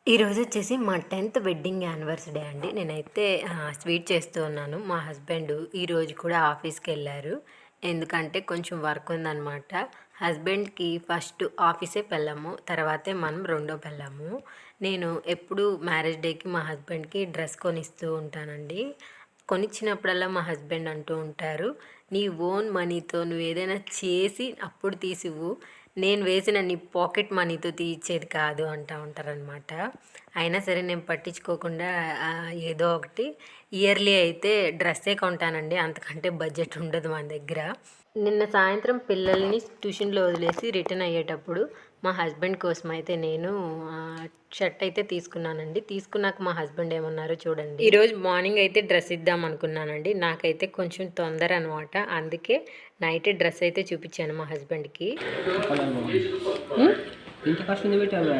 ఈరోజు వచ్చేసి మా 10th వెడ్డింగ్ యానివర్సరీ అండి. నేనైతే స్వీట్ చేస్తూ ఉన్నాను. మా హస్బెండ్ ఈరోజు కూడా ఆఫీస్‌కెళ్లారు. ఎందుకంటే కొంచెం వర్క్ ఉందనమాట. హస్బెండ్‌కి ఫస్ట్ ఆఫీసే పెళ్ళాము. తర్వాతే మనం రెండో పెళ్ళాము. నేను ఎప్పుడు మ్యారేజ్ డేకి మా హస్బెండ్‌కి డ్రెస్ కొనిస్తూ ఉంటానండి. కొనిచ్చినప్పుడల్లా మా హస్బెండ్ అంటూ ఉంటారు, "నీ ఓన్ మనీతో నువ్వేదైనా చేసి అప్పుడు తీసివ్వు. నేను వేసిన నీ పాకెట్ మనీతో తీయిచ్చేది కాదు" అంటా ఉంటారనమాట. అయినా సరే నేను పట్టించుకోకుండా ఏదో ఒకటి ఇయర్లీ అయితే డ్రెస్సే కొంటానండి. అంతకంటే బడ్జెట్ ఉండదు మన దగ్గర. నిన్న సాయంత్రం పిల్లల్ని ట్యూషన్‌లో వదిలేసి రిటర్న్ అయ్యేటప్పుడు మా హస్బెండ్ కోసం అయితే నేను షర్ట్ అయితే తీసుకున్నానండి. తీసుకున్నాక మా హస్బెండ్ ఏమన్నారో చూడండి. ఈరోజు మార్నింగ్ అయితే డ్రెస్ ఇద్దాం అనుకున్నానండి. నాకైతే కొంచెం తొందర అనమాట. అందుకే నైటే డ్రెస్ అయితే చూపించాను మా హస్బెండ్‌కి. ఇంత కష్టం పెట్టావా?